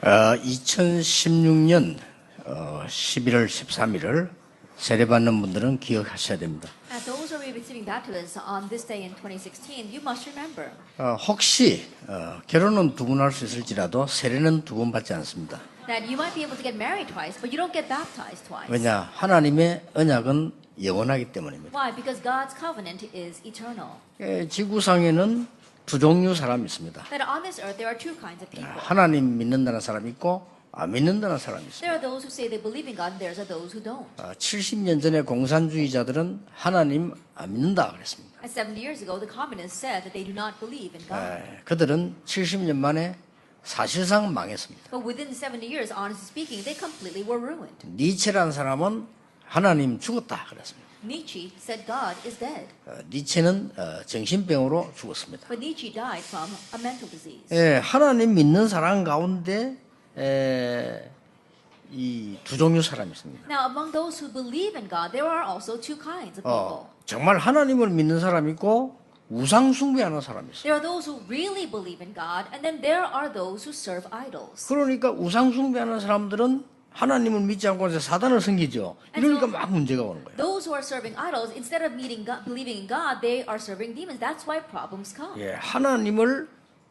2016년 11월 13일을 세례받는 분들은 기억하셔야 됩니다. Those who will be receiving baptism on this day in 2016, you must remember 혹시 결혼은 두 번 할 수 있을지라도 세례는 두 번 받지 않습니다. that you might be able to get married twice, but you don't get baptized twice. 왜냐? 하나님의 언약은 영원하기 때문입니다. Why? Because God's covenant is eternal. 지구상에는 두 종류 사람이 있습니다. That on this earth there are two kinds of people. 하나님 믿는다는 사람이 있고 안 믿는다는 사람이 있습니다. There are those who say they believe in God, and there are those who don't. 70년 전에 공산주의자들은 하나님 안 믿는다 그랬습니다. And 70 years ago, the communists said that they do not believe in God. 그들은 70년 만에 사실상 망했습니다. But within 70 years, honestly speaking, they completely were ruined. 니체라는 사람은 하나님 죽었다 그랬습니다. Nietzsche said God is dead. 니체는 정신병으로 죽었습니다. But Nietzsche died from a mental disease. 하나님 믿는 사람 가운데 이 두 종류 사람이 있습니다. Now, among those who believe in God, there are also two kinds of people. 정말 하나님을 믿는 사람이 있고 우상 숭배하는 사람이 있어요. There are those who really believe in God, and then there are those who serve idols. 그러니까 우상 숭배하는 사람들은 하나님을 믿지 않고 사단을 섬기죠. 이러니까 막 문제가 오는 거예요. Those who are serving idols, instead of believing in God, they are serving demons. That's why problems come. 하나님을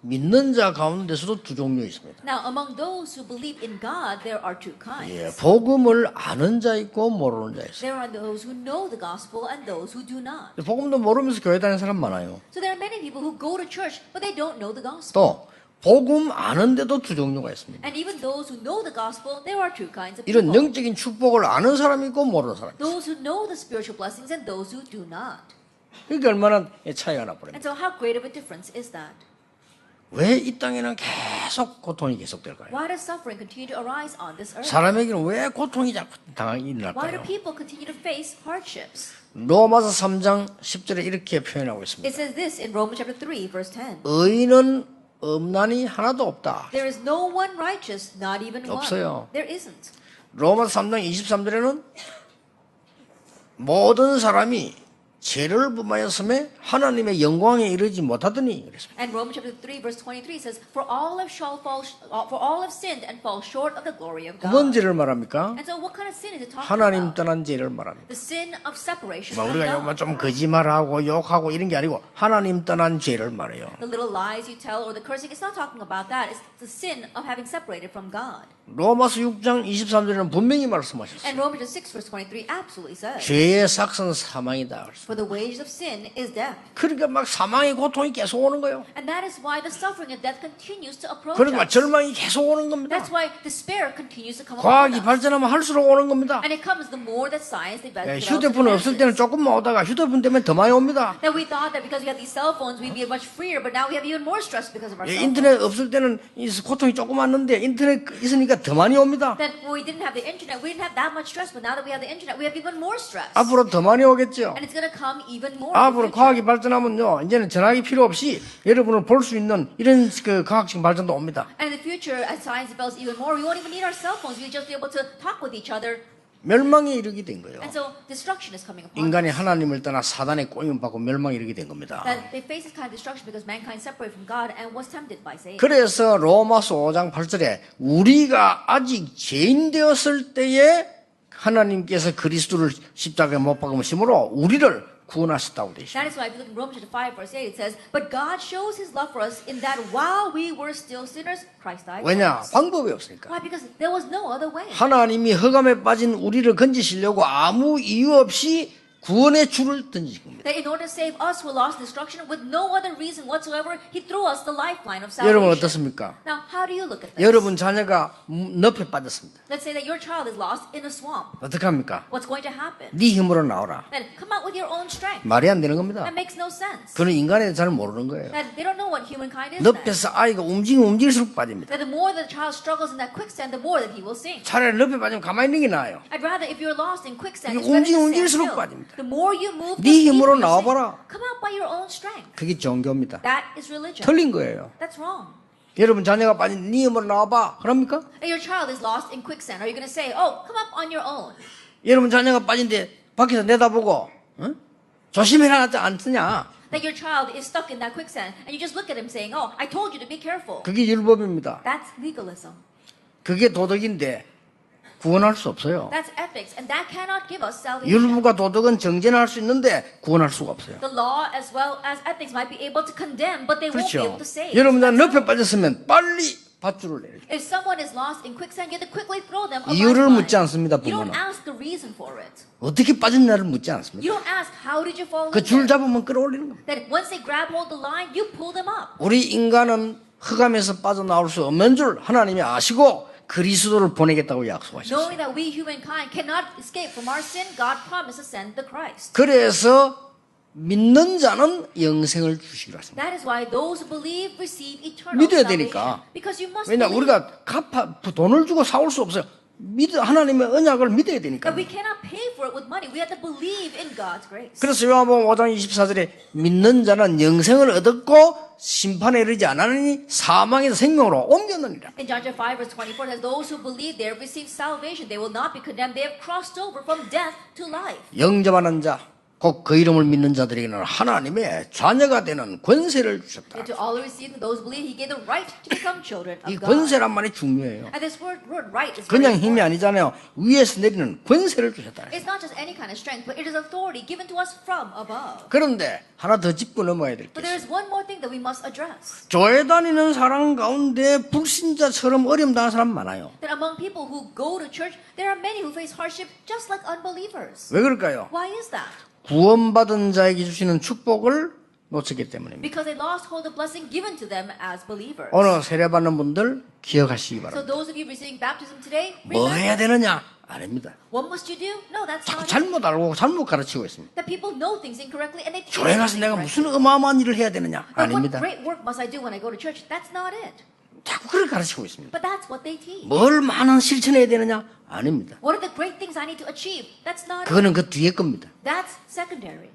믿는 자 가운데서도 두 종류 있습니다. Now, among those who believe in God, there are two kinds. 복음을 아는 자 있고 모르는 자 있어요. There are those who know the gospel and those who do not. 복음도 모르면서 교회 다니는 사람 많아요. So there are many people who go to church, but they don't know the gospel. 또 복음 아는데도 두 종류가 있습니다. And even those who know the gospel, there are two kinds of 이런 people. 영적인 축복을 아는 사람이 있고 모르는 사람이 있어요. Those who know the spiritual blessings and those who do not. 그러니까 얼마나 차이가 나버립니다. And so how great of a difference is that? 왜 이 땅에는 계속 고통이 계속될까요? Why does suffering continue to arise on this earth? 사람에게는 왜 고통이 자꾸 당하기 Why do 일어날까요? people continue to face hardships? 로마서 3장 10절에 이렇게 표현하고 있습니다. It says this in Romans chapter 3, verse 10. 의인은 없나니 하나도 없다. There is no one righteous, not even one. 없어요. There isn't. 로마서 3장 23절에는 모든 사람이 죄를 범하였음에 하나님의 영광에 이르지 못하더니 그랬습니다. And Romans chapter 3, verse 23 says, For all have sinned and fall short of the glory of God. 어떤 죄를 말합니까? And so what kind of sin is it talking 하나님 about? 떠난 죄를 말합니다. The sin of separation 뭐 from 우리가 God. 좀 거짓말하고 욕하고 이런 게 아니고 하나님 떠난 죄를 말해요. The little lies you tell or the cursing, it's not talking about that. It's the sin of having separated from God. 로마서 6장 23절에는 분명히 말씀하셨어요. And Romans 6, verse 23 absolutely says, 죄의 삭은 사망이다. For the wages of sin is death. 그러니까 막 사망의 고통이 계속 오는 거예요. And that is why the suffering of death continues to approach 그러니까 막 us. 절망이 계속 오는 겁니다. That's why despair continues to come 과학이 upon us. 발전하면 할수록 오는 겁니다. And it comes the more that science develops. 휴대폰 없을 때는 조금만 오다가 휴대폰 때문에 더 많이 옵니다. That we thought that because we had these cell phones we'd be much freer, but now we have even more stress because of our cell 인터넷 phones. 없을 때는 이 고통이 조금 왔는데 인터넷 있으니까 더 많이 옵니다. That when we didn't have the internet, we didn't have that much stress, but now that we have the internet, we have even more stress. 앞으로 더 많이 오겠죠. And it's going to come even more. 앞으로 과학이 발전하면요, 이제는 전화기 필요 없이 여러분을 볼 수 있는 이런 그 과학적 발전도 옵니다. And in the future, as science develops even more, we won't even need our cell phones. We'll just be able to talk with each other. 멸망에 이르게 된 거예요. And so destruction is coming upon 인간이 us. 하나님을 떠나 사단의 꼬임을 받고 멸망에 이르게 된 겁니다. That they face this kind of destruction because mankind separated from God and was tempted by Satan. 그래서 로마서 5장 8절에 우리가 아직 죄인 되었을 때에 하나님께서 그리스도를 십자가에 못 박으심으로 우리를 구원하셨다고 되어 있습니다. That is why if you look in Romans chapter 5 verse 8 it says, But God shows his love for us in that while we were still sinners, Christ died for 왜냐? us. 방법이 없으니까. Why? Because there was no other way. 하나님이 흑암에 빠진 우리를 건지시려고 아무 이유 없이 구원의 줄을 던지신 겁니다. That in order to save us who were lost in destruction with no other reason whatsoever, he threw us the lifeline of 여러분 salvation. 어떻습니까? Now, how do you look at this? 여러분 자녀가 늪에 빠졌습니다. Let's say that your child is lost in a swamp. 어떻게 합니까? What's going to happen? 네 힘으로 나오라. Then come out with your own strength. 말이 안 되는 겁니다. That makes no sense. 그는 인간에 대해 잘 모르는 거예요. That they don't know what humankind is. Then. 늪에서 아이가 움직일수록 빠집니다. That the more the child struggles in that quicksand, the more that he will sink. 차라리 늪에 빠지면 가만히 있는 게 나아요. I'd rather if you're lost in quicksand, 이게 it's better to stand 움직일수록 still. 빠집니다. The more you move, 네 the 힘으로 deeper you sink. 나와봐라. Come out by your own strength. 그게 종교입니다. That is religion. 틀린 거예요. That's wrong. 여러분 자녀가 빠진 네 힘으로 나와봐. 그럽니까? And your child is lost in quicksand. Are you going to say, "Oh, come up on your own"? 여러분 자녀가 빠진데 밖에서 내다보고 응? 조심해라 하지 않느냐? That your child is stuck in that quicksand, and you just look at him saying, "Oh, I told you to be careful." 그게 율법입니다. That's legalism. 그게 도덕인데 구원할 수 없어요. That's ethics, and that cannot give us salvation. 율법과 도덕은 정죄할 수 있는데 구원할 수가 없어요. The law as well as ethics might be able to condemn, but they won't be 그렇죠. able to save. 여러분들 That's 늪에 how- 빠졌으면 빨리 밧줄을 내리죠. If someone is lost in quicksand, you have to quickly throw them a 이유를 lifeline. 묻지 않습니다, You don't 부모는. ask the reason for it. 어떻게 빠졌냐를 묻지 않습니다. You don't ask how did you fall 그 in 줄 there. 잡으면 끌어올리는 겁니다. That once they grab hold of the line, you pull them up. 우리 인간은 흑암에서 빠져나올 수 없는 줄 하나님이 아시고 그리스도를 보내겠다고 약속하셨어요. Knowing that we humankind cannot escape from our sin, God promised to send the Christ. 그래서 믿는 자는 영생을 주시기로 했습니다. That is why those who believe receive eternal 믿어야 salvation. 되니까. Because you must 왜냐 believe. 우리가 돈을 주고 사올 수 없어요. 하나님의 언약을 믿어야 되니까. But we cannot pay for it with money. We have to believe in God's grace. 그래서 요한복음 5장 24절에 믿는 자는 영생을 얻었고 심판에 이르지 않으니 사망에서 생명으로 옮겼느니라. In John 5 verse 24 says, those who believe they have received salvation. They will not be condemned. They have crossed over from death to life. 영접하는 자, 곧 그 이름을 믿는 자들에게는 하나님의 자녀가 되는 권세를 주셨다. And to all who receive, those who believe, He gave the right to become children 이 of God. 권세란 말이 중요해요. And this word right is very 그냥 힘이 important. 아니잖아요. 위에서 내리는 권세를 주셨다. It's not just any kind of strength, but it is authority given to us from above. 그런데 하나 더 짚고 넘어야 될 게 But there 있어요. is one more thing that we must address. 교회 다니는 사람 가운데 불신자처럼 어려움 당하는 사람 많아요. That among people who go to church, there are many who face hardship just like unbelievers. 왜 그럴까요? Why is that? 구원받은 자에게 주시는 축복을 놓쳤기 때문입니다. Because they lost hold of blessing given to them as believers. 오늘 세례받는 분들 기억하시기 So 바랍니다. those of you receiving baptism today, 뭐 해야 remember, 되느냐? 아닙니다. what must you do? No, that's 자꾸 not it. 잘못 알고 잘못 가르치고 있습니다. That people know things incorrectly and they teach 교회 가서 things 내가 incorrectly. 무슨 어마어마한 일을 해야 되느냐? But what 아닙니다. great work must I do when I go to church? That's not it. 자꾸 그렇게 가르치고 있습니다. But that's what they teach. 뭘 많은 실천해야 되느냐? 아닙니다. What are the great things I need to achieve? That's not it. 그거는 그 뒤에 겁니다. That's secondary.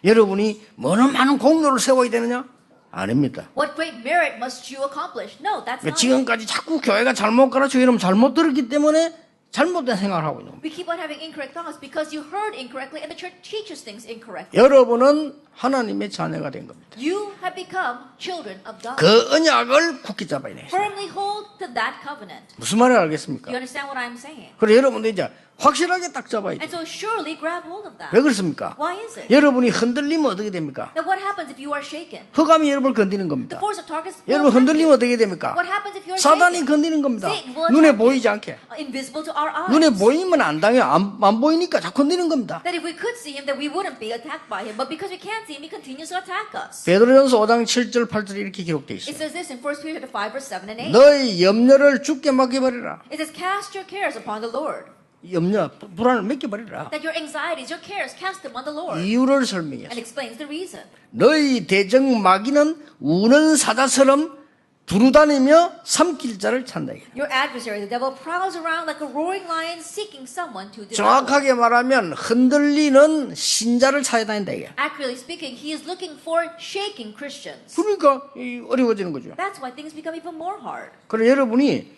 여러분이 뭐는 많은 공로를 세워야 되느냐? 아닙니다. What great merit must you accomplish? No, that's 그러니까 not it. 지금까지 자꾸 교회가 잘못 가르치고 이러면 잘못 들었기 때문에 잘못된 생각을 하고 있는 겁니다. We keep on having incorrect thoughts because you heard incorrectly and the church teaches things incorrectly. 여러분은 하나님의 자녀가 된 겁니다. You have become children of God. 그 언약을 굳게 잡아야 돼요. Firmly hold to that covenant. 무슨 말을 You 알겠습니까? understand what I'm saying? 그래 여러분도 이제 확실하게 딱 잡아야 And 돼요. so surely grab hold of that. 왜 그렇습니까? Why is it? 여러분이 흔들리면 어떻게 됩니까? Now what happens if you are shaken? 흑암이 여러분을 건드리는 The 겁니다. force of targets will 여러분 attack 흔들리면 you. 어떻게 됩니까? What happens if you are 사단이 shaken? 건드리는 겁니다. Satan will 눈에 attack 보이지 you. 않게. Invisible to our eyes. 눈에 보이면 안 당해요. 안 보이니까 자꾸 건드리는 겁니다. That if we could see him, then we wouldn't be attacked by him. But because we can't see him, he continues to attack us. 베드로전서 5장 7절 8절에 이렇게 기록되어 It 있어요. says this in 1 Peter 5 verse 7 and 8. 너희 염려를 주께 맡겨버리라. It says, cast your cares upon the Lord. 염려, 불안을 맡겨버리라. That your anxieties, your cares, cast them on the Lord. 이유를 And 설명했어요. explains the reason. 너희 대적 마귀는 우는 사자처럼 두루다니며 삼킬 자를 찾는다. Your adversary, the devil, prowls around like a roaring lion seeking someone to devour. 정확하게 말하면 흔들리는 신자를 찾아다닌다. 이게. Accurately speaking, he is looking for shaking Christians. 그러니까 어려워지는 거죠. That's why things become even more hard. 그래 여러분이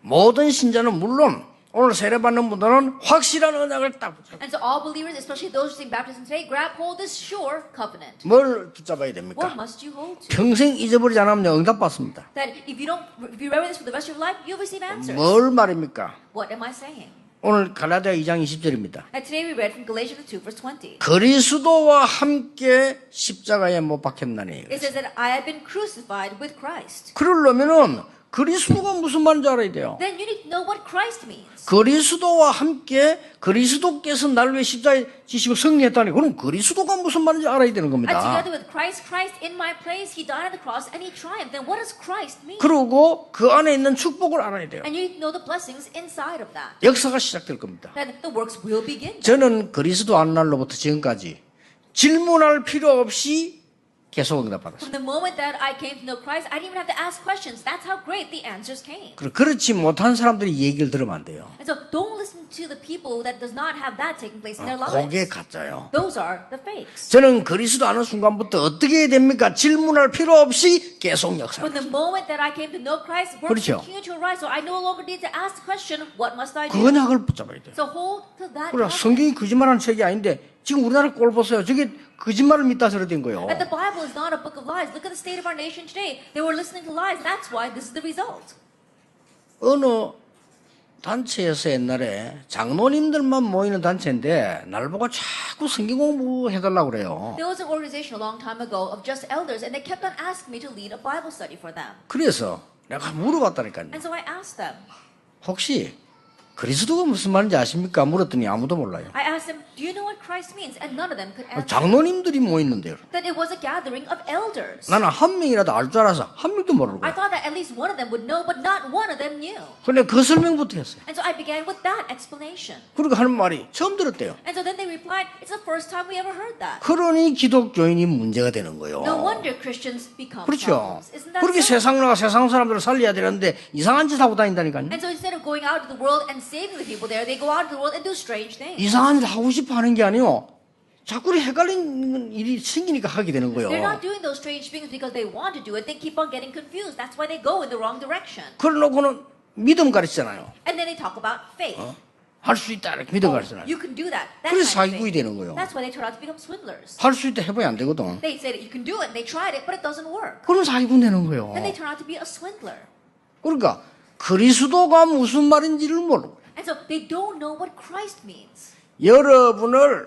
모든 신자는 물론 오늘 세례받는 분들은 확실한 언약을 딱 붙잡고 And so all believers, especially those receiving baptism today, grab hold this sure covenant. 뭘 붙잡아야 What 됩니까? must you hold to? 평생 잊어버리지 않으면 응답받습니다. That if you remember this for the rest of your life, you'll receive answers. 뭘 말입니까? What am I saying? 오늘 갈라디아 2장 20절입니다. And today we read from Galatians 2 verse 20. 그리스도와 함께 십자가에 못 박혔나니. It says that I have been crucified with Christ. 그러려면은 그리스도가 무슨 말인지 알아야 돼요. Then you need to know what Christ means. 그리스도와 함께 그리스도께서 나를 위해 십자가에 지시고 승리했다니 그럼 그리스도가 무슨 말인지 알아야 되는 And 겁니다. together with Christ, Christ in my place, He died on the cross and He triumphed. Then what does Christ mean? 그리고 그 안에 있는 축복을 알아야 돼요. And you need to know the blessings inside of that. 역사가 시작될 겁니다. Then the works will begin. 저는 그리스도 안 날로부터 지금까지 질문할 필요 없이 계속 응답받았어요. From the moment that I came to know Christ, I didn't even have to ask questions. That's how great the answers came. 그렇지 못한 사람들이 얘기를 들으면 안 돼요. And so don't listen to the people that does not have that taking place in their 그게 lives. 가짜요. Those are the fakes. 저는 그리스도 아는 순간부터 어떻게 해야 됩니까? 질문할 필요 없이 계속 역사. From the moment that I came to know Christ, works 그렇죠. continue to arise. So I no longer need to ask the question, what must I 그 do? 언약을 붙잡아야 돼요. So hold to that 그래 covenant. 성경이 거짓말하는 책이 아닌데 지금 우리나라 꼴 보세요. 저게 거짓말을 믿다서 그래 된 거예요. That the Bible is not a book of lies. Look at the state of our nation today. They were listening to lies. That's why this is the result. 어느 단체에서 옛날에 장로님들만 모이는 단체인데 날 보고 자꾸 성경 공부해달라고 그래요. There was an organization a long time ago of just elders, and they kept on asking me to lead a Bible study for them. 그래서 내가 물어봤다니까요. And so I asked them. 혹시 그리스도가 무슨 말인지 아십니까? 물었더니 아무도 몰라요. I asked them, do you know what Christ means? And none of them could answer. 장로님들이 모였는데요. That it was a gathering of elders. 나는 한 명이라도 알 줄 알아서 한 명도 모르고. I thought that at least one of them would know, but not one of them knew. 근데 그 설명부터 했어요. And so I began with that explanation. 그리고 하는 말이 처음 들었대요. And so then they replied, it's the first time we ever heard that. 그러니 기독교인이 문제가 되는 거예요. No wonder Christians become 그렇죠. problems. Isn't that 그렇게 so? 세상 나가 세상 사람들을 살려야 되는데 이상한 짓 하고 다닌다니까요. And so instead of going out to the world and saving the people there, they go out to the world and do strange things. 이상한 일 하고 싶어 하는 게 아니요. 자꾸 헷갈리는 일이 생기니까 하게 되는 거예요. They're not doing those strange things because they want to do it. They keep on getting confused. That's why they go in the wrong direction. 그러놓고는 믿음 가르치잖아요. And then they talk about faith. 할 수 있다 이렇게 믿음 Oh, 가르치잖아요. you can do that. That 그래서 kind of 사기꾼이 thing. 되는 거예요. That's why they turn out to become swindlers. 할 수 있다 해봐야 안 되거든. They say that you can do it. They tried it, but it doesn't work. 그럼 사기꾼 되는 거예요. Then they turn out to be a swindler. 그러니까 그리스도가 무슨 말인지를 모르고 And so they don't know what Christ means. 여러분을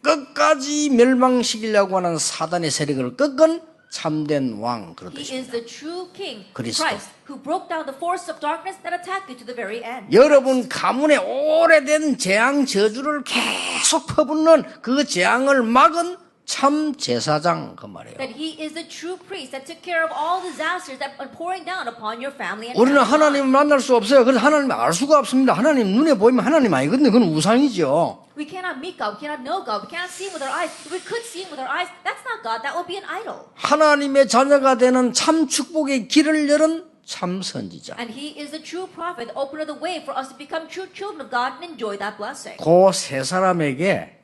끝까지 멸망시키려고 하는 사단의 세력을 꺾은 참된 왕 그런 He is 뜻입니다. the true king, 그리스도. Christ, who broke down the forces of darkness that attacked you to the very end. 여러분 가문의 오래된 재앙 저주를 계속 퍼붓는 그 재앙을 막은 참 제사장 그 말이에요. That he is the true priest that took care of all disasters that are pouring down upon your family and 우리는 family line. 하나님을 만날 수 없어요. 그래서 하나님을 알 수가 없습니다. 하나님 눈에 보이면 하나님 아니거든요. 그건 우상이죠. We cannot meet God, we cannot know God, we cannot see him with our eyes. If we could see him with our eyes, that's not God, that would be an idol. 하나님의 자녀가 되는 참 축복의 길을 열은 참 선지자. And he is the true prophet, the opener of the way for us to become true children of God and enjoy that blessing. 그 세 사람에게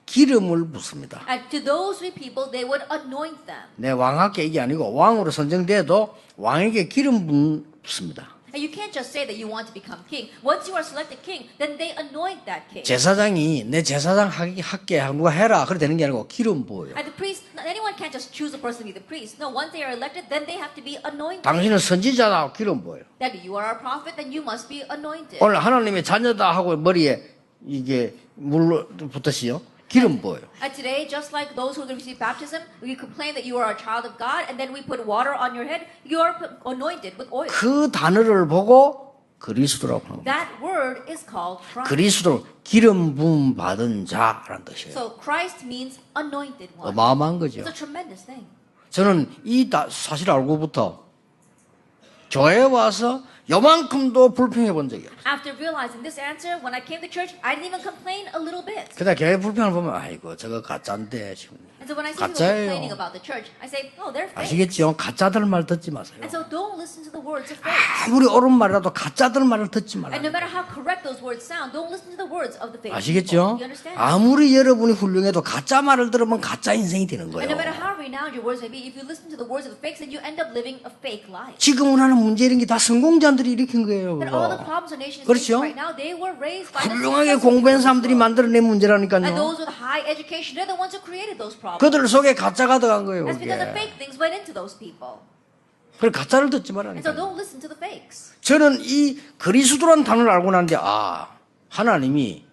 기름을 붓습니다. And to those three people, they would anoint them. 내 왕학계 이게 아니고 왕으로 선정돼도 왕에게 기름 붓습니다. And you can't just say that you want to become king. Once you are selected king, then they anoint that king. 제사장이 내 제사장 할게 누가 해라 그래 되는 게 아니고 기름 부어요. And the priest, anyone can't just choose a person to be the priest. No, once they are elected, then they have to be anointed. 당신은 선지자다 기름 부어요. That you are a prophet, then you must be anointed. 오늘 하나님의 자녀다 하고 머리에 이게 물로 붙듯이요 기름 부어요. And today, just like those who receive baptism, we complain that you are a child of God, and then we put water on your head, you are anointed with oil. 그 단어를 보고 그리스도라고 하는 겁니다. That word is called Christ. 그리스도 기름 부음 받은 자라는 뜻이에요. So Christ means anointed one. 어마어마한 거죠. It's a tremendous thing. 저는 이 사실 알고부터 교회에 와서 요만큼도 불평해 본 적이 없어요. After realizing this answer, when I came to church, I didn't even complain a little bit. 그다 교회 불평을 보면 아이고 저거 가짜인데 지금 And so when I see people 가짜예요. complaining about the church, I say, oh, they're fake. 아시겠죠? 가짜들 말 듣지 마세요. And so don't listen to the words of fake. 아무리 옳은 말이라도 가짜들 말을 듣지 말아요. And no matter how correct those words sound, don't listen to the words of the fake 아시겠죠? people. You understand? 아무리 여러분이 훌륭해도 가짜 말을 들으면 가짜 인생이 되는 And no matter 거예요. how renowned your words may be, if you listen to the words of the fakes, then you end up living a fake life. 지금 우리나라 문제 이런 게 다 성공자들이 일으킨 거예요. That all the 그거. problems our nation is 그렇죠? facing right now, they were raised by the 훌륭하게 successful 공부한 people. 사람들이 만들어낸 And 문제라니까요. those with high education, they're the ones who created those problems. 그들 속에 가짜가 들어간 거예요. That's because the 그게. fake things went into those people. 그래 가짜를 듣지 And so 말라니까요. don't listen to the fakes. 저는 이 그리스도란 단어를 알고 났는데 하나님이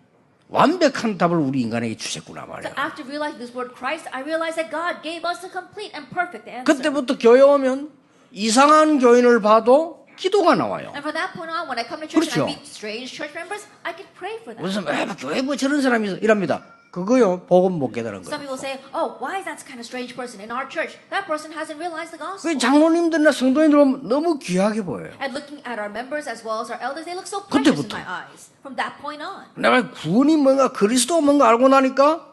완벽한 답을 우리 인간에게 주셨구나 So 말이야. after realizing this word Christ, I realized that God gave us a complete and perfect answer. 그때부터 교회 오면 이상한 교인을 봐도 기도가 나와요. And from that point on, when I come to church 그렇죠. and I meet strange church members, I can pray for them. 무슨 교회 뭐 저런 사람이 있어 이랍니다. 그거요 복음 못 깨달은 Some 거예요. people say, oh, why is that kind of strange person in our church? That person hasn't realized the gospel. 그 장로님들이나 성도님들 보면 너무 귀하게 보여요. And looking at our members as well as our elders, they look so precious in 그때부터. my eyes. From that point on. 내가 구원이 뭔가 그리스도 뭔가 알고 나니까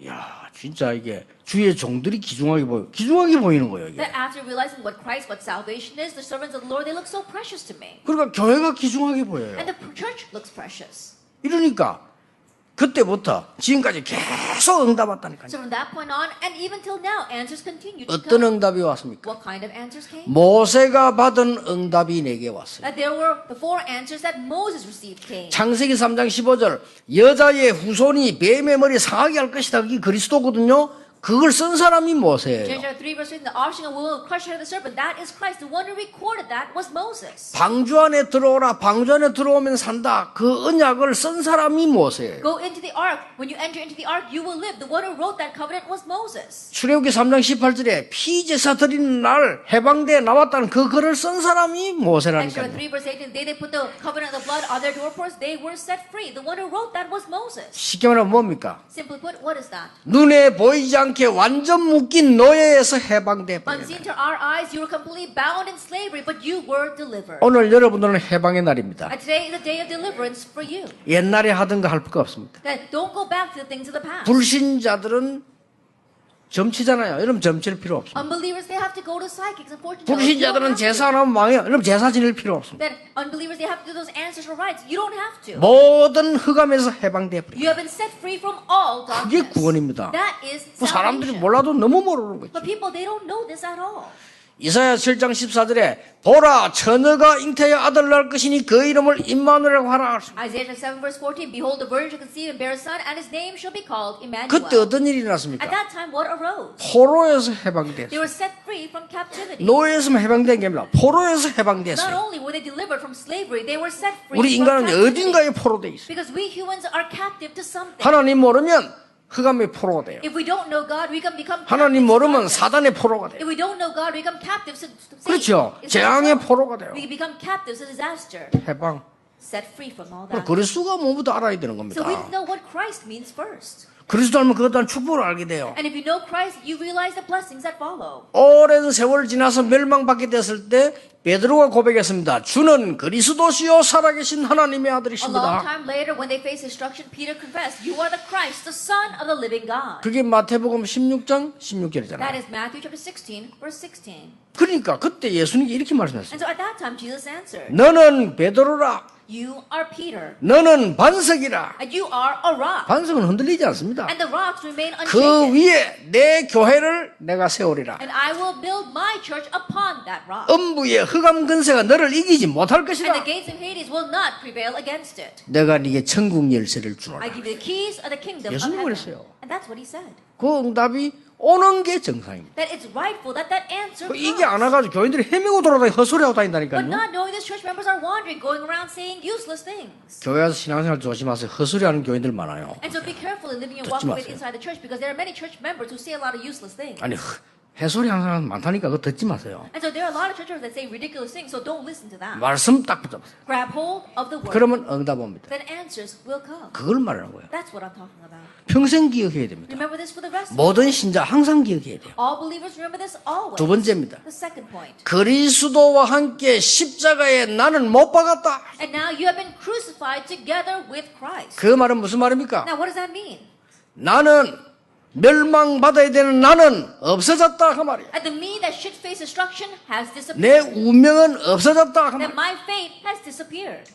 야 진짜 이게 주의 종들이 귀중하게 보이는 거예요. 이게. That after realizing what Christ, what salvation is, the servants of the Lord, they look so precious to me. 그러니까 교회가 귀중하게 보여요. And the church looks precious. 이러니까 그때부터 지금까지 계속 응답 왔다니까요. So from that point on, and even till now, answers continue to 어떤 come. 응답이 왔습니까? What kind of answers came? 모세가 받은 응답이 내게 왔어요. That there were the four answers that Moses received came. 창세기 3장 15절 여자의 후손이 뱀의 머리 상하게 할 것이다. 그게 그리스도거든요. 그걸 쓴 사람이 모세예요. Genesis 3 verse 3, the offspring will crush the head of the serpent. That is Christ. The one who recorded that was Moses. 방주 안에 들어오라. 방주 안에 들어오면 산다. 그 언약을 쓴 사람이 모세예요. Go into the ark. When you enter into the ark, you will live. The one who wrote that covenant was Moses. 출애굽기 3장 18절에 피제사 드리는 날 해방대에 나왔다는 그 글을 쓴 사람이 모세라니까요. Exodus 3 verse 18, the day they put the covenant of the blood on their doorposts, they were set free. The one who wrote that was Moses. 쉽게 말하면 뭡니까? Simply put, what is that? 눈에 보이지 않게 완전 묶인 노예에서 해방돼 버려요. Unseen to our eyes, you were completely bound in slavery, but you were delivered. 오늘 여러분들은 해방의 날입니다. And today is a day of deliverance for you. 옛날에 하던 거 할 거 없습니다. That don't go back to the things of the past. 불신자들은 점치잖아요. 여러분 점칠 필요 없습니다. Unbelievers, they have to go to psychics and fortune tellers. You don't 불신자들은 have to. 제사 안 하면 망해요. 여러분 제사 지낼 필요 없습니다. That unbelievers, they have to do those ancestral rites. You don't have to. 모든 흑암에서 해방돼 버려요. You have been set free from all 그게 darkness. 구원입니다. That is 뭐 사람들이 salvation. 몰라도 너무 모르는 거죠. But people, they don't know this at all. 이사야 7장 14절에 보라 처녀가 잉태하여 아들 낳을 것이니 그 이름을 임마누엘이라고 하라. Isaiah 7 verse 14, behold, the virgin shall conceive and bear a son, and his name shall be called Emmanuel. 그때 어떤 일이 At 났습니까? that time, what arose? 포로에서 They 해방됐어요. were set free from captivity. 노예에서만 해방된 게 아니라 포로에서 Not 해방됐어요. only were they delivered from slavery, they were set free 우리 from 인간은 captivity. 어딘가에 포로돼 있어요. Because we humans are captive to something. 하나님 모르면 흑암의 포로가 돼요. If we don't know God, we can become 하나님 captives to 모르면 darkness. 사단의 포로가 돼요. If we don't know God, we become captives to Satan. 그렇죠. It's 재앙의 not so. 포로가 돼요. We become captives to disaster. 해방. Set free from all that. 그리스도가 뭐부터 알아야 되는 겁니다. So we need to know what Christ means first. 그리스도 알면 그것 또한 축복을 알게 돼요. And if you know Christ, you realize the blessings that follow. 오랜 세월 지나서 멸망받게 됐을 때 베드로가 고백했습니다. 주는 그리스도시요 살아계신 하나님의 A long 아들이십니다. time later, when they faced destruction, Peter confessed, "You are the Christ, the Son of the living God." 그게 마태복음 16장 That 16절이잖아요. is Matthew chapter 16, verse 16. 그러니까 그때 예수님이 이렇게 말씀했어요. And so at that time, Jesus answered, 너는 베드로라. "You are Peter, 너는 반석이라. and you are a rock, 반석은 흔들리지 않습니다. and the rocks remain 그 unshaken. 위에 내 교회를 내가 세우리라. And I will build my church upon that rock. 음부의 흑암 근세가 너를 이기지 못할 And 것이라. the gates of Hades will not prevail against it. 내가 네게 천국 열쇠를 주노라. I give you the keys of the kingdom of 예수님이 heaven. 그랬어요. And that's what he said. 그 응답이 오는 게 정상입니다. That it's rightful that that answer 이게 안 comes. 와가지고 교인들이 헤매고 돌아다니 헛소리하고 But 다닌다니까요. not knowing this, church members are wandering, going around saying useless things. 교회 와서 신앙생활 조심하세요. 헛소리하는 교인들 많아요. And so be careful in living your 듣지 walk with 마세요. inside the church, because there are many church members who say a lot of useless things. 아니 해소리하는 사람 많다니까 그거 듣지 마세요. And so there are a lot of churches that say ridiculous things, so don't listen to that. 말씀 딱 붙잡으세요. Grab hold of the word. 그러면 응답 옵니다. Then answers will come. 그걸 말하는 거예요. That's what I'm talking about. 평생 기억해야 됩니다. Remember this for the rest of 모든 신자 항상 기억해야 돼요. all believers. Remember this always. 두 번째입니다. The second point. 그리스도와 함께 십자가에 나는 못 박았다. And now you have been crucified together with Christ. 그 말은 무슨 말입니까? Now what does that mean? 나는 멸망받아야 되는 나는 없어졌다 그 말이야. And the me that should face destruction has 내 disappeared. 운명은 없어졌다 그 That 말이야. my fate has disappeared.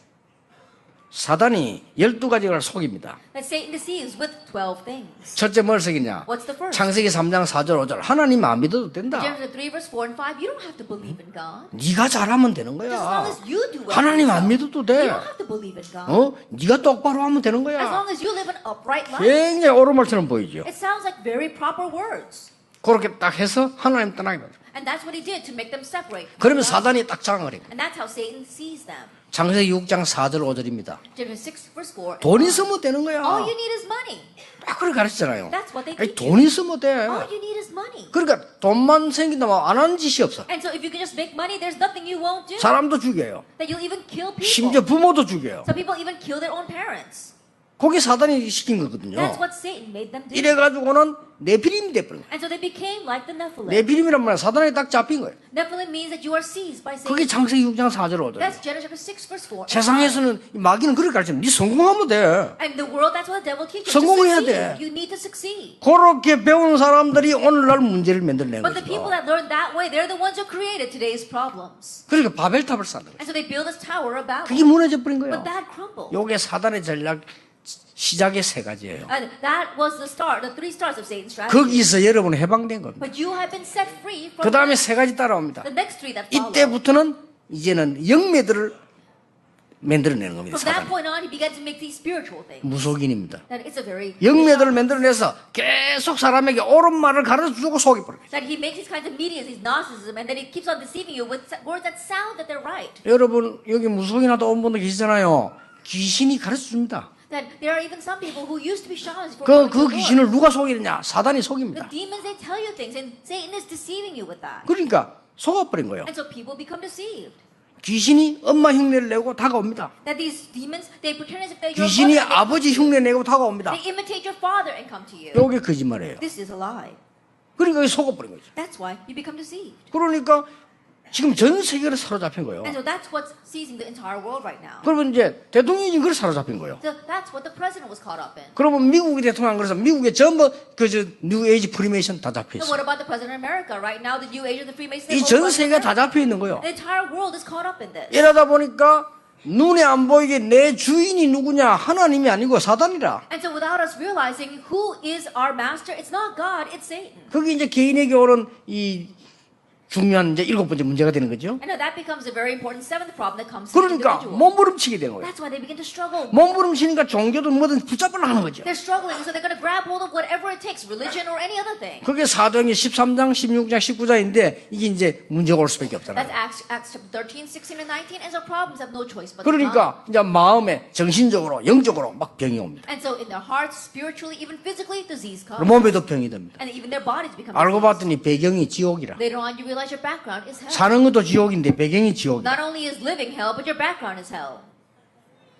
사단이 12가지를 속입니다. That Satan deceives with 12 things. 첫째 뭘 속이냐? What's the first? 창세기 3장 4절 5절 하나님 안 믿어도 된다. Genesis 3 verse 4 and 5. You don't have to believe in God. 네가 잘하면 되는 Just as 거야. long as you do well. 하나님 안 yourself. 믿어도 You 돼. don't have to believe in God. 네가 똑바로 하면 되는 As 거야. long as you live an upright life. 굉장히 옳은 말처럼 보이죠. It sounds like very proper words. 그렇게 딱 해서 하나님 떠나게 만들어. And that's what he did to make them separate. 그러면 사단이 딱 장을 해. And that's how Satan sees them. 창세기 6장 4절 5절입니다. Genesis 6 verse 4. 돈 있으면 되는 거야. All you need is money. 딱 그렇게 가르치잖아요. That's what they 아니, teach you. 돈 있으면 돼. All you need is money. 그러니까 돈만 생긴다면 안 하는 짓이 없어. And so if you can just make money, there's nothing you won't do. 사람도 죽여요. That you'll even kill people. 심지어 부모도 죽여요. Some people even kill their own parents. 그게 사단이 시킨 거거든요. That's what Satan made them do. 이래가지고는 네피림이 돼버린 거예요. And so they became like the Nephilim. 네피림이란 말은 사단이 딱 잡힌 거예요. Nephilim means that you are seized by Satan. 그게 창세기 6장 4절 5절. That's Genesis 6 verse 4. 세상에서는 이 마귀는 그렇게 가르치는 네 성공하면 돼. And the world, that's what the devil teaches. 성공해야 To 돼. succeed. You need to succeed. 그렇게 배운 사람들이 오늘날 문제를 만들어낸 But the people 거죠. that learned that way, they're the ones who created today's problems. 그러니까 바벨탑을 쌓는 거예요. And so they build this tower of Babel. 그게 무너져 버린 거예요. But that crumbled. 요게 사단의 전략 시작의 세 가지예요. And that was the start, the three stars of Satan's strategy. 거기서 여러분은 해방된 겁니다. But you have been set free from 그 다음에 세 가지 따라옵니다. the next three that follow. 이때부터는 이제는 영매들을 만들어내는 겁니다. From that 사단이. point on, he began to make these spiritual things. 무속인입니다. That it's a very 영매들을 만들어내서 계속 사람에게 옳은 말을 가르쳐주고 속여버려요. that he makes these kinds of mediums, these Gnosticism, and then he keeps on deceiving you with words that sound that they're right. 여러분 여기 무속인하다 온 분들 계시잖아요. 귀신이 가르쳐줍니다. That there are even some people who used to be shamans for 그 귀신을 누가 속이느냐? 사단이 The 속입니다. demons, they tell you things, and Satan is deceiving you with that. 그러니까 속아버린 거예요. And so people become deceived. 귀신이 엄마 흉내를 내고 다가옵니다. That these demons, they pretend as if they're your 귀신이 mother, and 아버지 흉내 내고 다가옵니다. they imitate your father and come to you. 이게 거짓말이에요. This is a lie. 그러니까 속아버린 거죠. That's why you become deceived. 그러니까 지금 전 세계를 사로잡힌 거예요. And so that's what's seizing the entire world right now. 그러면 이제 대통령이 그걸 사로잡힌 거예요. So that's what the president was caught up in. 그러면 미국의 대통령 그래서 미국에 전부 그저 뉴에이지 프리메이션 다 잡혀 So 있어요. what about the president of America? Right now, the New Age of the Freemasons, 이 전 세계가 다 잡혀 있는 거예요. the entire world is caught up in this. 이러다 보니까 눈에 안 보이게 내 주인이 누구냐? 하나님이 아니고 사단이라. And so without us realizing who is our master, it's not God, it's Satan. 그게 이제 개인에게 오는 이 중요한 이제 7번째 문제가 되는 거죠. And now that becomes a very important seventh problem that comes to the 그러니까 individual. 몸부림치게 되는 거예요. That's why they begin to struggle. 몸부림치니까 종교도 뭐든 붙잡으려 하는 거죠. They're struggling, so they're going to grab hold of whatever it takes, religion or any other thing. 그게 사도행전 13장, 16장, 19장인데 이게 이제 문제가 올 수밖에 That's 없잖아요. Acts chapter 13, 16, and 19, and so problems have no choice but to come. 그러니까 이제 마음에 정신적으로 영적으로 막 병이 옵니다. And so in their hearts, spiritually, even physically, disease comes. 몸에도 병이 듭니다. And even their bodies become 알고 diseased. 봤더니 배경이 지옥이라. Later on, you realize your background is hell. 사는 것도 지옥인데 배경이 지옥이라. Not only is living hell, but your background is hell.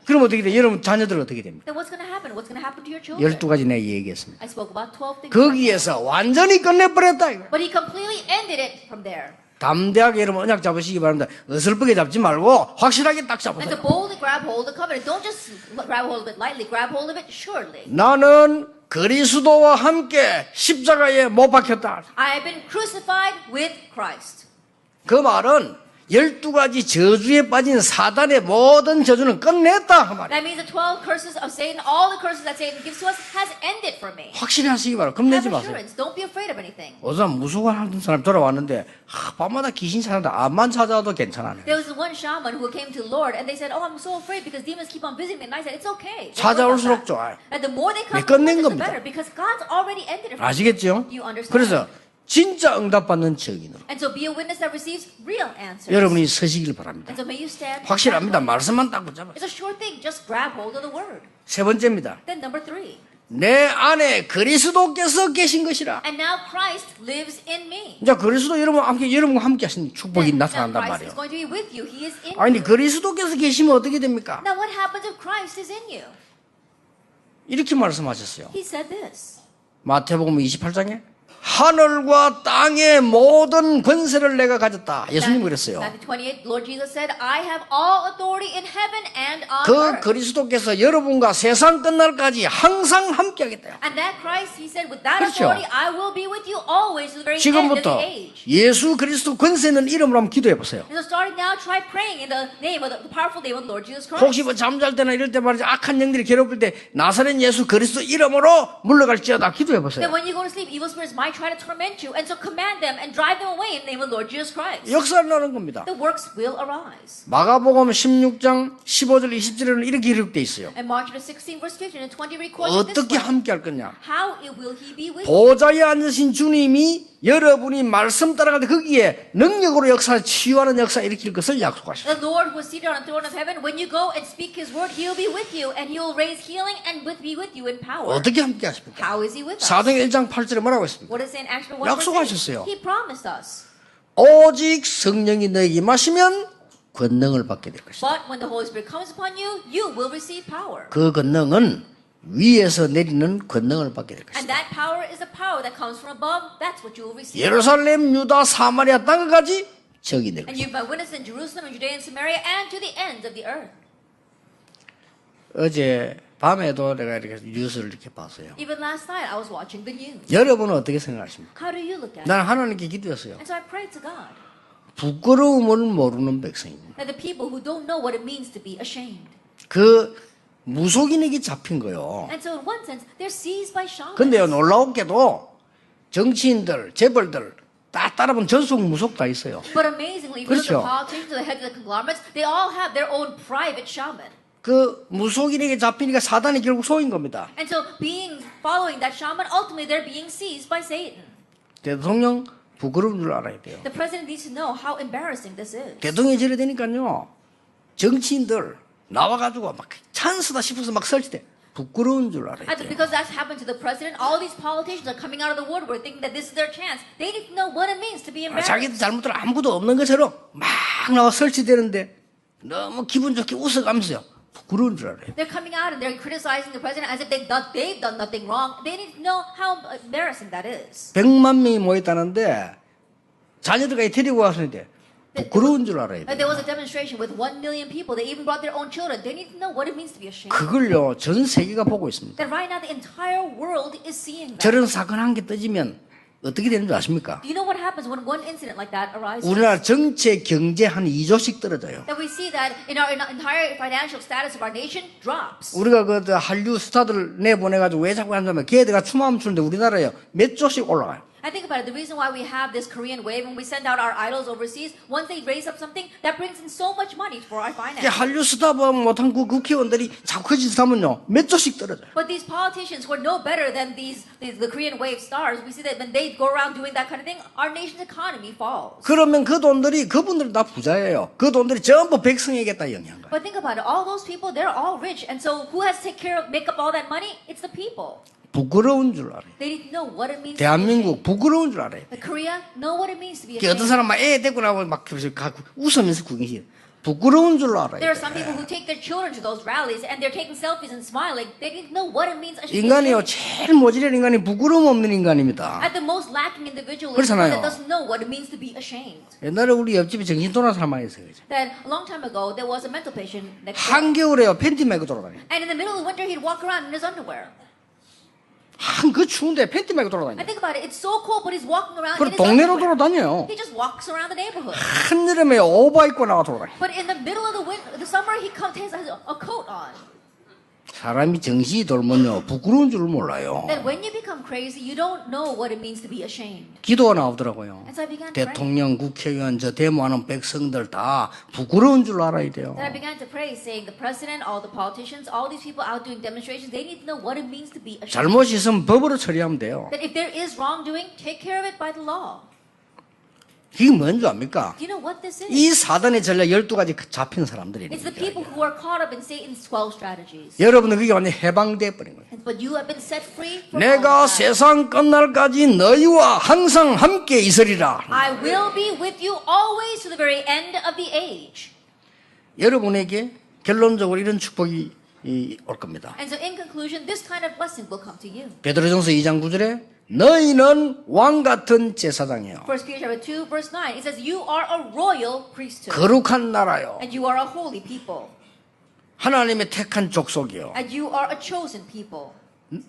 그럼 어떻게 돼? 여러분 자녀들 어떻게 됩니까? Then what's going to happen? What's going to happen to your children? 12가지 내가 얘기했습니다. I spoke about 12 things. 거기에서 완전히 끝내버렸다 이거. But he completely ended it from there. 담대하게 여러분 언약 잡으시기 바랍니다. 어설프게 잡지 말고 확실하게 딱 And to 잡으세요. boldly grab hold of the covenant. Don't just grab hold of it lightly. Grab hold of it surely. 나는 그리스도와 함께 십자가에 못 박혔다. I have been crucified with Christ. 그 말은 12가지 저주에 빠진 사단의 모든 저주는 끝냈다 그 말이에요. That means the 12 curses of Satan, all the curses that Satan gives to us, has ended for me. 확실히 하시기 바랍니다. Have 겁내지 마세요. assurance. Don't be afraid of anything. 어제 무속을 하던 사람 돌아왔는데 밤마다 귀신 찾아도 암만 찾아도 괜찮아요. There was one shaman who came to the Lord and they said, "Oh, I'm so afraid because demons keep on visiting me." And I said, "It's okay." Don't worry about 찾아올수록 that." 좋아요. And the more they come, 네, 끝낸 the 겁니다. better because God's already ended it. For me. 아시겠죠? You understand? 그래서 진짜 응답받는 증인으로 And so be a witness that receives real answers. 여러분이 서시길 바랍니다. And so may you stand. 확실합니다. 말씀만 딱 붙잡아요. It's a sure thing. Just grab hold of the word. 세 번째입니다. Then number 3. 내 안에 그리스도께서 계신 것이라. And now Christ lives in me. 이제 그리스도 여러분과 함께 하신 축복이 Then 나타난단 Christ 말이에요. is going to be with you. He is in 아니 you. 그리스도께서 계시면 어떻게 됩니까? Now what happens if Christ is in you? 이렇게 말씀하셨어요. He said this. 마태복음 28장에 하늘과 땅의 모든 권세를 내가 가졌다. 예수님 그랬어요. Matthew 28, Lord Jesus said, I have all authority in heaven and on 그 earth. 그리스도께서 여러분과 세상 끝날까지 항상 함께하겠다. And that Christ, he said, with that 그렇죠. authority, I will be with you always to the very end of 지금부터 the age. 예수 그리스도 권세 있는 이름으로 한번 기도해 보세요. And so starting now, try praying in the name of the powerful name of Lord Jesus Christ. 혹시 뭐 잠잘 때나 이럴 때 말이죠. 악한 영들이 괴롭힐 때 나사렛 예수 그리스도 이름으로 물러갈지어다 기도해 보세요. Then when you go to sleep, evil spirits might try to torment you, and so command them and drive them away in the name of Lord Jesus Christ. 역사를 나는 겁니다. The works will arise. 마가복음 16장 15절 20절에는 이렇게 기록되어 있어요. And Mark 16, verse 15 and 20 records it this 어떻게 way. 함께 할 거냐? How will he be with you? 보좌에 앉으신 주님이 여러분이 말씀 따라갈 때 거기에 능력으로 역사 치유하는 역사 일으킬 것을 약속하셨어요. The Lord who is seated on the throne of heaven, when you go and speak his word, he will be with you, and he will raise healing and be with you in power. 어떻게 함께 하십니까? How is he with us? 사도행 1장 8절에 뭐라고 했습니까? What is in Acts 1 verse 8? 약속하셨어요. He promised us. 오직 성령이 너에게 임하시면 권능을 받게 될 것이다. But when the Holy Spirit comes upon you, you will receive power. 그 권능은 위에서 내리는 권능을 받게 될 And 것이다. that power is the power that comes from above. That's what you will receive. 예루살렘, 유다, 사마리아 땅까지 적이 될 And 것이다. you've been witness in Jerusalem and Judea and Samaria and to the ends of the earth. 어제 밤에도 내가 이렇게 뉴스를 이렇게 봤어요. Even last night, I was watching the news. 여러분은 어떻게 생각하십니까? How do you look at it? 나는 하나님께 기도했어요. And so I prayed to God 부끄러움을 모르는 백성입니다. that the people who don't know what it means to be ashamed. 그 무속인에게 잡힌 거요. And so in one sense, they're seized by shamans. 근데요 놀라웠게도 정치인들, 재벌들 다 따라보면 전속 무속 다 있어요. But amazingly, if you look 그렇죠. at the politicians, the heads of the conglomerates, they all have their own private shaman. 그 무속인에게 잡히니까 사단이 결국 속인 겁니다. And so following that shaman, ultimately they're being seized by Satan. 대통령 부끄러운 줄 알아야 돼요. The president needs to know how embarrassing this is. 대통령이 저래 되니까요. 정치인들 나와가지고 막 찬스다 싶어서 막 설치돼. 부끄러운 줄 알아야 And 돼요. because that's happened to the president, all these politicians are coming out of the woodwork thinking that this is their chance. They need to know what it means to be embarrassed. 자기들 잘못들 아무것도 없는 것처럼 막 나와 설치되는데 너무 기분 좋게 웃어가면서요. 부끄러운 줄 알아요. They're coming out and they're criticizing the president as if they've done nothing wrong. They need to know how embarrassing that is. 100만 명이 모였다는데 자녀들까지 데리고 왔는데 부끄러운 줄 알아야 Like there 돼요. was a demonstration with 1 million people. They even brought their own children. They need to know what it means to be ashamed. 그걸요 전 세계가 보고 있습니다. That right now the entire world is seeing that. 저런 사건 한 개 떠지면 어떻게 되는 줄 아십니까? Do you know what happens when one incident like that arises? 우리나라 전체 경제 한 2조씩 떨어져요. That we see that in our entire financial status of our nation drops. 우리가 그 한류 스타들 내보내가지고 왜 자꾸 한다면 걔들가 춤하면 추는데 우리나라에 몇 조씩 올라가요. I think about it. The reason why we have this Korean wave and we send out our idols overseas, once they raise up something, that brings in so much money for our 이게 finances. 한류 스타 못한 그 국회의원들이 자꾸 그 짓을 하면요 몇 조씩 떨어져요. But these politicians who are no better than the Korean wave stars, we see that when they go around doing that kind of thing, our nation's economy falls. 그러면 그 돈들이 그분들 다 부자예요. 그 돈들이 전부 백성에게 다 영향 가요. But think about it. All those people, they're all rich. And so who has to make up all that money? It's the people. 부끄러운 줄 알아요. They need to know what it means 대한민국 to be ashamed. 부끄러운 줄 알아요. Like Korea, know what it means to be 어떤 ashamed. 사람 막 애 데리고 나고 막 웃으면서 구경시 부끄러운 줄 알아요. There are some people who take their children to those rallies and they're taking selfies and smiling. They need to know what it means to be 인간이요 ashamed. 제일 모질한 인간이 부끄러움 없는 인간입니다. At the most lacking individual is the 그렇잖아요. one that doesn't know what it means to be ashamed. 옛날에 우리 옆집에 정신 돌아온 사람 많이 있어요. That a long time ago, there was a mental patient next door. 한겨울에요 팬티 메고 돌아다녀요. And in the middle of winter, he'd walk around in his underwear. 그 추운데 팬티 메고 I 돌아다녀요. think about it. It's so cold, but he's walking around 그리고 in his 동네로 underwear. 돌아다녀요. He just walks around the neighborhood. 한여름에 오버 입고 나와 돌아다녀요. But in the middle of the summer, he has a coat on. 사람이 정신이 돌면요 부끄러운 줄 몰라요. Then when you become crazy, you don't know what it means to be ashamed. 기도가 나오더라고요. And so I began to pray. 대통령, 국회의원, 저 데모하는 백성들 다 부끄러운 줄 알아야 돼요. Then I began to pray, saying, the president, all the politicians, all these people out doing demonstrations, they need to know what it means to be ashamed. 잘못이 있으면 법으로 처리하면 돼요. That if there is wrongdoing, take care of it by the law. 이게 뭔지 압니까? Do you know what this is? 이 사단의 전략 12가지 잡힌 사람들이 It's the people who are caught up in Satan's 12 strategies. 여러분들 그게 완전히 해방돼 버린 거예요. But you have been set free from all 내가 of that. 세상 끝날까지 너희와 항상 함께 있으리라. I will be with you always to the very end of the age. 여러분에게 결론적으로 이런 축복이 올 겁니다. And so in conclusion, this kind of blessing will come to you. 베드로전서 2장 9절에 너희는 왕 같은 제사장이요 1 Peter chapter 2, verse 9, it says, you are a royal priesthood. 거룩한 나라요 And you are a holy people. 하나님의 택한 족속이요 And you are a chosen people.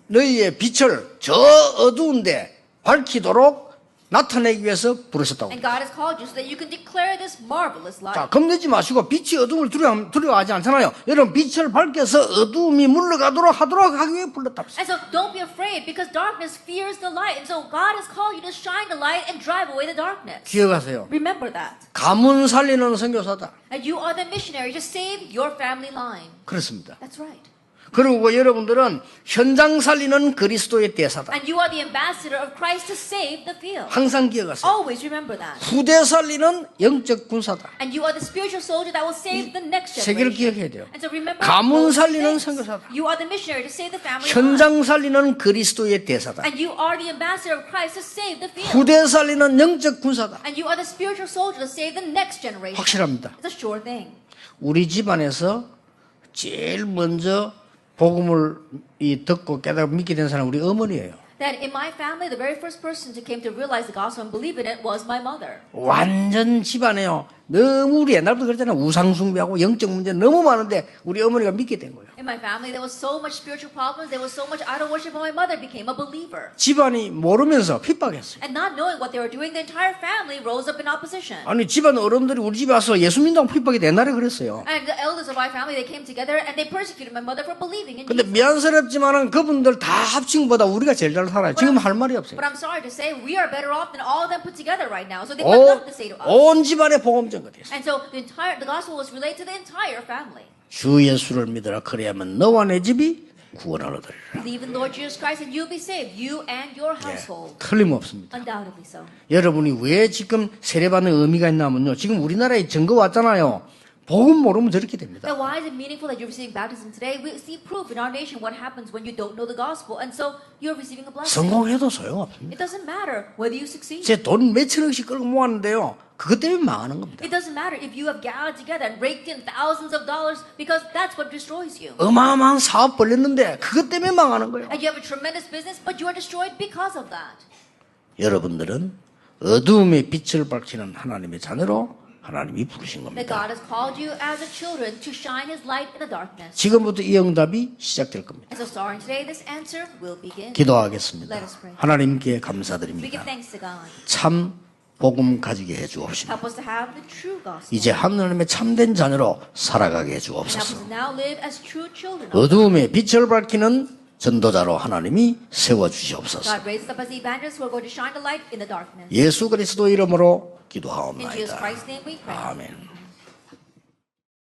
너희의 빛을 저 어두운데 밝히도록 나타내기 위해서 부르셨다고. And God has called you so that you can declare this marvelous light. 자, 겁내지 마시고 빛이 어둠을 두려워하지 않잖아요. 여러분 빛을 밝혀서 어둠이 물러가도록 하기 위해 불렀다. And so don't be afraid because darkness fears the light. And so God has called you to shine the light and drive away the darkness. 기억하세요. Remember that. 가문 살리는 선교사다. And you are the missionary to save your family line. 그렇습니다. That's right. 그리고 여러분들은 현장 살리는 그리스도의 대사다. And you are the ambassador of Christ to save the field. 항상 기억하세요. Always remember that. 후대 살리는 영적 군사다. And you are the spiritual soldier that will save the next 세계를 generation. 기억해야 돼요. And so remember 가문 those 살리는 things. 선교사다. You are the missionary to save the family line. 현장 살리는 그리스도의 대사다. And you are the ambassador of Christ to save the field. 후대 살리는 영적 군사다. And you are the spiritual soldier to save the next generation. 확실합니다. It's a sure thing. 우리 집안에서 제일 먼저 복음을 듣고 깨닫고 믿게 된 사람은 우리 어머니예요. That in my family, the very first person who came to realize the gospel and believe in it was my mother. 완전 집안에요. 너무 우리 옛날부터 그랬잖아요. 우상숭배하고 영적 문제 너무 많은데 우리 어머니가 믿게 된 거예요. In my family, there was so much spiritual problems. There was so much idol worship, and my mother became a believer. 집안이 모르면서 핍박했어요. And not knowing what they were doing, the entire family rose up in opposition. 아니 집안 어른들이 우리 집에 와서 예수 믿는다고 핍박이 옛날에 그랬어요. And the elders of my family, they came together and they persecuted my mother for believing in 근데 Jesus. 미안스럽지만은 그분들 다 합친 것보다 우리가 제일 잘 살아요. 지금 할 말이 없어요. But I'm sorry to say, we are better off than all of them put together right now. So they have nothing to say to us. 온 집안의 복음전가 됐어요. And so the gospel was relayed to the entire family. 주 예수를 믿으라 그래야만 너와 내 집이 구원을 얻으리라. Believe in Lord Jesus Christ and you'll be saved, you and your household. 틀림없습니다. Undoubtedly so. 여러분이 왜 지금 세례받는 의미가 있냐면요. 지금 우리나라에 증거 왔잖아요. 복음 모르면 저렇게 됩니다. Now, why is it meaningful that you're receiving baptism today? We see proof in our nation what happens when you don't know the gospel, and so you're receiving a blessing. 성공해도 소용없습니다. It doesn't matter whether you succeed. 제 돈 몇천억씩 끌고 모았는데요. 그것 때문에 망하는 겁니다. It doesn't matter if you have gathered together and raked in thousands of dollars, because that's what destroys you. 어마어마한 사업 벌렸는데 그것 때문에 망하는 거예요. And you have a tremendous business, but you are destroyed because of that. 여러분들은 어두움의 빛을 밝히는 하나님의 자녀로 하나님이 부르신 That 겁니다. God has called you as a children to shine His light in the darkness. 지금부터 이 응답이 시작될 겁니다. And so starting today, this answer will begin. 기도하겠습니다. Let us pray. 하나님께 We give 감사드립니다. thanks to God. 참 복음 가지게 해 주옵시고 Help us to have the true gospel. 이제 하나님의 참된 자녀로 살아가게 해 And help us 주옵소서. to now live as true children. 어두움의 빛을 밝히는 전도자로 하나님이 세워 주시옵소서. God raised up as evangelists who are going to shine the light in the darkness. 예수 그리스도 이름으로 In Jesus 기도하옵나이다. Christ's name we pray. 아멘.